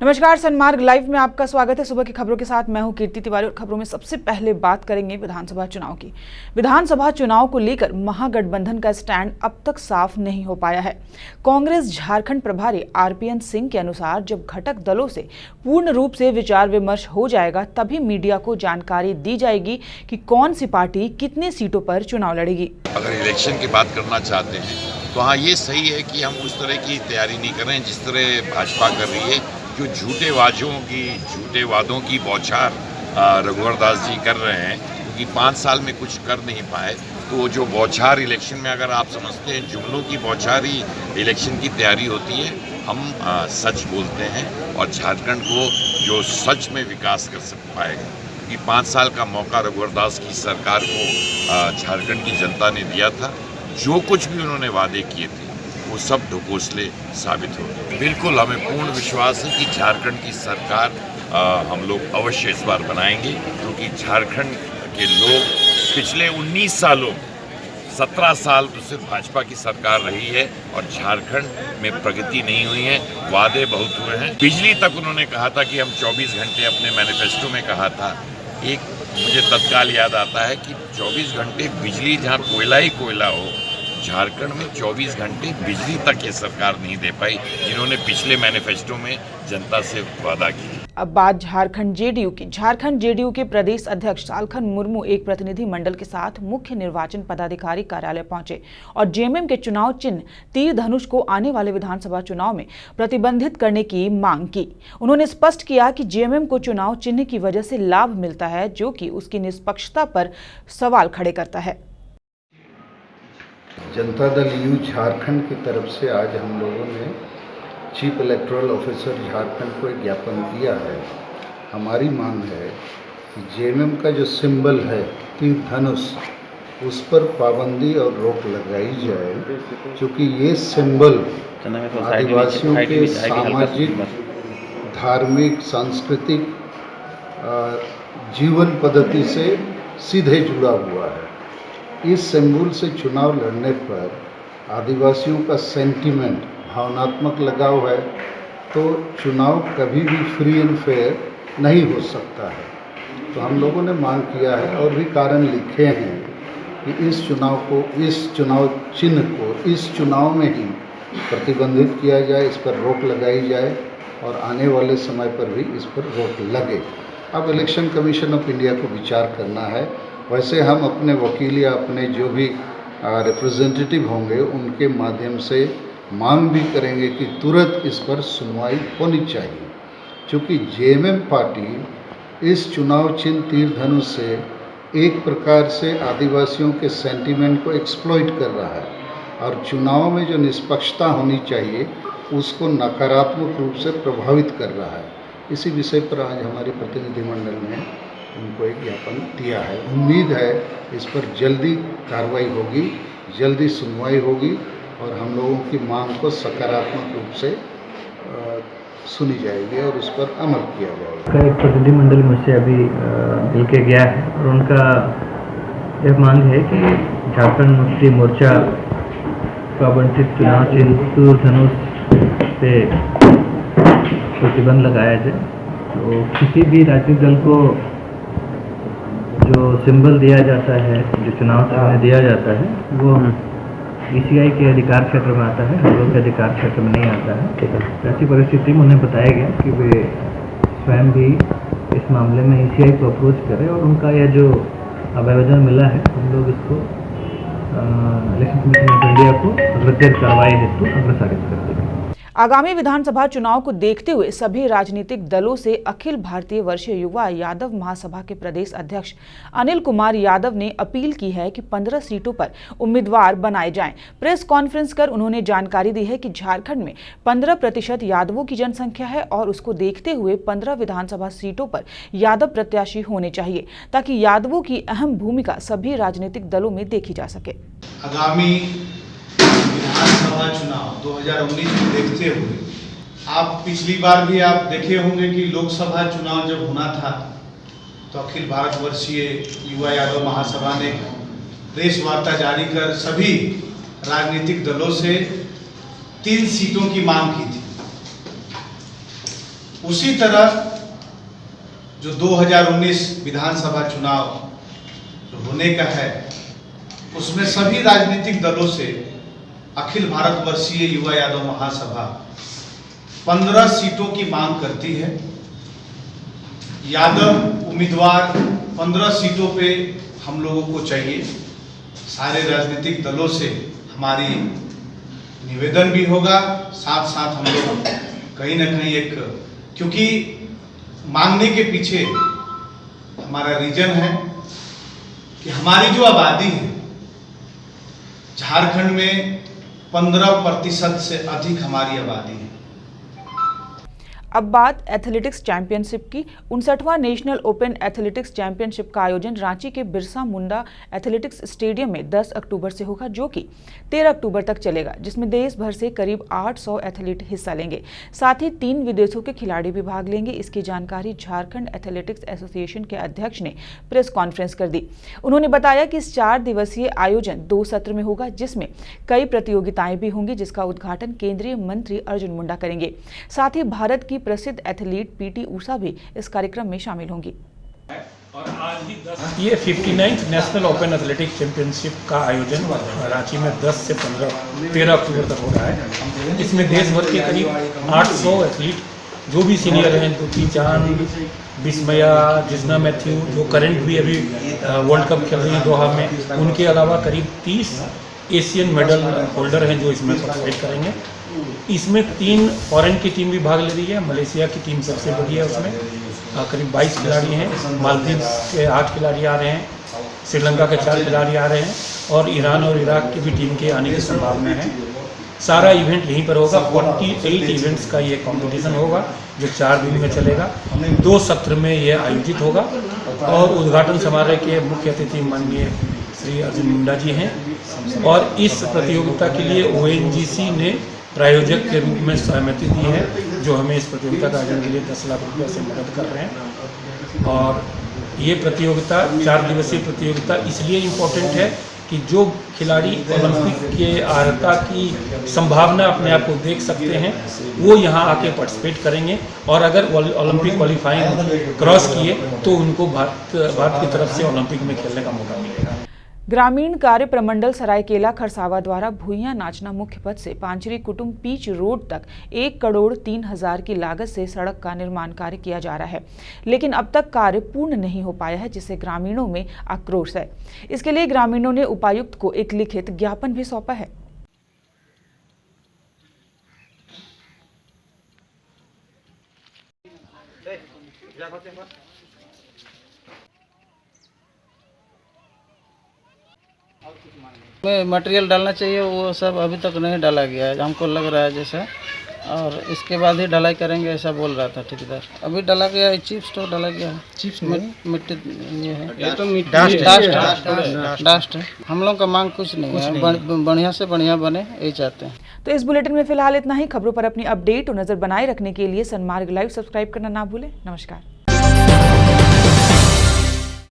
नमस्कार, सन्मार्ग लाइव में आपका स्वागत है। सुबह की खबरों के साथ मैं हूं कीर्ति तिवारी और खबरों में सबसे पहले बात करेंगे विधानसभा चुनाव की। विधानसभा चुनाव को लेकर महागठबंधन का स्टैंड अब तक साफ नहीं हो पाया है। कांग्रेस झारखंड प्रभारी आरपीएन सिंह के अनुसार जब घटक दलों से पूर्ण रूप से विचार विमर्श हो जाएगा तभी मीडिया को जानकारी दी जाएगी कि कौन सी पार्टी कितनी सीटों पर चुनाव लड़ेगी। अगर इलेक्शन की बात करना चाहते हैं तो हाँ, ये सही है कि हम उस तरह की तैयारी नहीं कर रहे हैं जिस तरह भाजपा कर रही है। जो झूठे वादों की बौछार रघुवर दास जी कर रहे हैं, क्योंकि 5 साल में कुछ कर नहीं पाए, तो जो बौछार इलेक्शन में, अगर आप समझते हैं जुमलों की बौछार ही इलेक्शन की तैयारी होती है। हम सच बोलते हैं और झारखंड को जो सच में विकास कर पाएगा, क्योंकि 5 साल का मौका रघुवर दास की सरकार को झारखंड की जनता ने दिया था। जो कुछ भी उन्होंने वादे किए थे वो सब ढकोसले साबित हो गए। बिल्कुल हमें पूर्ण विश्वास है कि झारखंड की सरकार हम लोग अवश्य इस बार बनाएंगे, क्योंकि झारखंड के लोग पिछले 19 सालों 17 साल तो सिर्फ भाजपा की सरकार रही है और झारखंड में प्रगति नहीं हुई है। वादे बहुत हुए हैं। बिजली तक उन्होंने कहा था कि हम 24 घंटे, अपने मैनिफेस्टो में कहा था। एक मुझे तत्काल याद आता है कि 24 घंटे बिजली, जहाँ कोयला ही कोयला हो, झारखंड में 24 घंटे बिजली तक ये सरकार नहीं दे पाई, जिन्होंने पिछले मैनिफेस्टो में जनता से वादा किया। अब बात झारखंड जेडीयू की। झारखंड जेडीयू के प्रदेश अध्यक्ष सालखन मुर्मू एक प्रतिनिधि मंडल के साथ मुख्य निर्वाचन पदाधिकारी कार्यालय पहुंचे और जेएमएम के चुनाव चिन्ह तीर धनुष को आने वाले विधानसभा चुनाव में प्रतिबंधित करने की मांग की। उन्होंने स्पष्ट किया कि जेएमएम को चुनाव चिन्ह की वजह से लाभ मिलता है, जो कि उसकी निष्पक्षता पर सवाल खड़े करता है। जनता दल यू झारखंड की तरफ से आज हम लोगों ने चीफ इलेक्टोरल ऑफिसर झारखंड को एक ज्ञापन दिया है। हमारी मांग है कि जेएमएम का जो सिंबल है तीर धनुष, उस पर पाबंदी और रोक लगाई जाए, क्योंकि ये सिंबल आदिवासियों के सामाजिक, धार्मिक, सांस्कृतिक जीवन पद्धति से सीधे जुड़ा हुआ है। इस सिंबल से चुनाव लड़ने पर आदिवासियों का सेंटीमेंट, भावनात्मक लगाव है, तो चुनाव कभी भी फ्री एंड फेयर नहीं हो सकता है। तो हम लोगों ने मांग किया है और भी कारण लिखे हैं कि इस चुनाव चिन्ह को इस चुनाव में ही प्रतिबंधित किया जाए, इस पर रोक लगाई जाए और आने वाले समय पर भी इस पर रोक लगे। अब इलेक्शन कमीशन ऑफ इंडिया को विचार करना है। वैसे हम अपने वकील या अपने जो भी रिप्रेजेंटेटिव होंगे उनके माध्यम से मांग भी करेंगे कि तुरंत इस पर सुनवाई होनी चाहिए, क्योंकि जेएमएम पार्टी इस चुनाव चिन्ह तीर धनुष से एक प्रकार से आदिवासियों के सेंटीमेंट को एक्सप्लॉइट कर रहा है और चुनाव में जो निष्पक्षता होनी चाहिए उसको नकारात्मक रूप से प्रभावित कर रहा है। इसी विषय पर आज हमारी प्रतिनिधिमंडल ने उनको एक ज्ञापन दिया है। उम्मीद है इस पर जल्दी कार्रवाई होगी, जल्दी सुनवाई होगी और हम लोगों की मांग को सकारात्मक रूप से सुनी जाएगी और उस पर अमल किया जाएगा। एक प्रतिनिधिमंडल मुझसे अभी मिल के गया है और उनका यह मांग है कि झारखंड मुक्ति मोर्चा को आवंटित चुनाव चिन्ह तीर धनुष पे प्रतिबंध लगाया जाए। तो किसी भी राजनीतिक दल को जो सिंबल दिया जाता है, जो चुनाव चिन्ह दिया जाता है, वो ईसीआई के अधिकार क्षेत्र में आता है, हम लोग के अधिकार क्षेत्र में नहीं आता है। ऐसी परिस्थिति में उन्हें बताया गया कि वे स्वयं भी इस मामले में ईसीआई को अप्रोच करें और उनका यह जो आवेदन मिला है, हम लोग इसको इलेक्शन कमीशन ऑफ इंडिया को अग्रतर कार्रवाई हेतु अग्रसारित कर देंगे। आगामी विधानसभा चुनाव को देखते हुए सभी राजनीतिक दलों से अखिल भारतीय वर्षीय युवा यादव महासभा के प्रदेश अध्यक्ष अनिल कुमार यादव ने अपील की है कि 15 सीटों पर उम्मीदवार बनाए जाएं। प्रेस कॉन्फ्रेंस कर उन्होंने जानकारी दी है कि झारखंड में 15% यादवों की जनसंख्या है और उसको देखते हुए 15 विधानसभा सीटों पर यादव प्रत्याशी होने चाहिए, ताकि यादवों की अहम भूमिका सभी राजनीतिक दलों में देखी जा सके। आगामी विधानसभा चुनाव 2019 को देखते हुए आप पिछली बार भी आप देखे होंगे कि लोकसभा चुनाव जब होना था तो अखिल भारतवर्षीय युवा यादव महासभा ने प्रेस वार्ता जारी कर सभी राजनीतिक दलों से 3 सीटों की मांग की थी। उसी तरह जो 2019 विधानसभा चुनाव जो होने का है, उसमें सभी राजनीतिक दलों से अखिल भारतवर्षीय युवा यादव महासभा 15 सीटों की मांग करती है। यादव उम्मीदवार 15 सीटों पे हम लोगों को चाहिए। सारे राजनीतिक दलों से हमारी निवेदन भी होगा, साथ साथ हम लोग कहीं ना कहीं एक, क्योंकि मांगने के पीछे हमारा रीजन है कि हमारी जो आबादी है झारखंड में 15% से अधिक हमारी आबादी है। अब बात एथलेटिक्स चैंपियनशिप की। 59वां नेशनल ओपन एथलेटिक्स चैंपियनशिप का आयोजन रांची के बिरसा मुंडा एथलेटिक्स स्टेडियम में 10 अक्टूबर से होगा, जो कि 13 अक्टूबर तक चलेगा, जिसमें देश भर से करीब 800 एथलीट हिस्सा लेंगे। साथ ही 3 विदेशों के खिलाड़ी भी भाग लेंगे। इसकी जानकारी झारखंड एथलेटिक्स एसोसिएशन के अध्यक्ष ने प्रेस कॉन्फ्रेंस कर दी। उन्होंने बताया कि इस 4 दिवसीय आयोजन 2 सत्र में होगा, जिसमें कई प्रतियोगिताएं भी होंगी, जिसका उद्घाटन केंद्रीय मंत्री अर्जुन मुंडा करेंगे। साथ ही भारत की प्रसिद्ध एथलीट पीटी ऊषा भी इस कार्यक्रम में शामिल होंगी। और आज ही ये 59th national open athletics championship का आयोजन रांची में 10 से 13 अक्टूबर तक हो रहा है। इसमें देश भर के करीब 800 एथलीट जो भी सीनियर हैं, द्युति चांद, बिस्मया, जिस्ना मैथ्यू, जो करंट भी अभी वर्ल्ड कप खेल रही है दोहा में, उनके अलावा करीब 30 एशियन मेडल होल्डर हैं जो इसमें पार्टिसिपेट करेंगे। इसमें 3 फॉरेन की टीम भी भाग ले रही है। मलेशिया की टीम सबसे बड़ी है, उसमें करीब 22 खिलाड़ी हैं। मालदीव के 8 खिलाड़ी आ रहे हैं, श्रीलंका के 4 खिलाड़ी आ रहे हैं और ईरान और इराक की भी टीम के आने की संभावना है। सारा इवेंट यहीं पर होगा। 48 इवेंट्स का ये कंपटीशन होगा जो 4 दिन में चलेगा। 2 सत्र में यह आयोजित होगा और उद्घाटन समारोह के मुख्य अतिथि माननीय श्री अर्जुन मुंडा जी हैं। और इस प्रतियोगिता के लिए ONGC ने प्रायोजक के रूप में सहमति दी है, जो हमें इस प्रतियोगिता का आयोजन के लिए 10 लाख रुपये से मदद कर रहे हैं। और ये प्रतियोगिता 4 दिवसीय प्रतियोगिता इसलिए इम्पोर्टेंट है कि जो खिलाड़ी ओलंपिक के अर्हता की संभावना अपने आप को देख सकते हैं, वो यहाँ आके पार्टिसिपेट करेंगे और अगर ओलंपिक क्वालिफाइंग क्रॉस किए तो उनको भारत की तरफ से ओलंपिक में खेलने का मौका मिलेगा। ग्रामीण कार्य प्रमंडल सरायकेला खरसावा द्वारा भुइयां नाचना मुख्य पथ से पांचरी कुटुंब पीच रोड तक 1,03,00,000 की लागत से सड़क का निर्माण कार्य किया जा रहा है, लेकिन अब तक कार्य पूर्ण नहीं हो पाया है, जिससे ग्रामीणों में आक्रोश है। इसके लिए ग्रामीणों ने उपायुक्त को एक लिखित ज्ञापन भी सौंपा है। में मटेरियल डालना चाहिए, वो सब अभी तक नहीं डाला गया है, हमको लग रहा है जैसा, और इसके बाद ही ढलाई करेंगे ऐसा बोल रहा था ठेकेदार। अभी डाला गया है, चिप्स तो डाला गया है, चिप्स मिट्टी ये है, ये तो डस्ट है। हम लोग का मांग कुछ नहीं है, बढ़िया से बढ़िया बने यही चाहते हैं। तो इस बुलेटिन में फिलहाल इतना ही। खबरों पर अपनी अपडेट और नजर बनाए रखने के लिए सनमार्ग लाइव सब्सक्राइब करना ना भूलें। नमस्कार।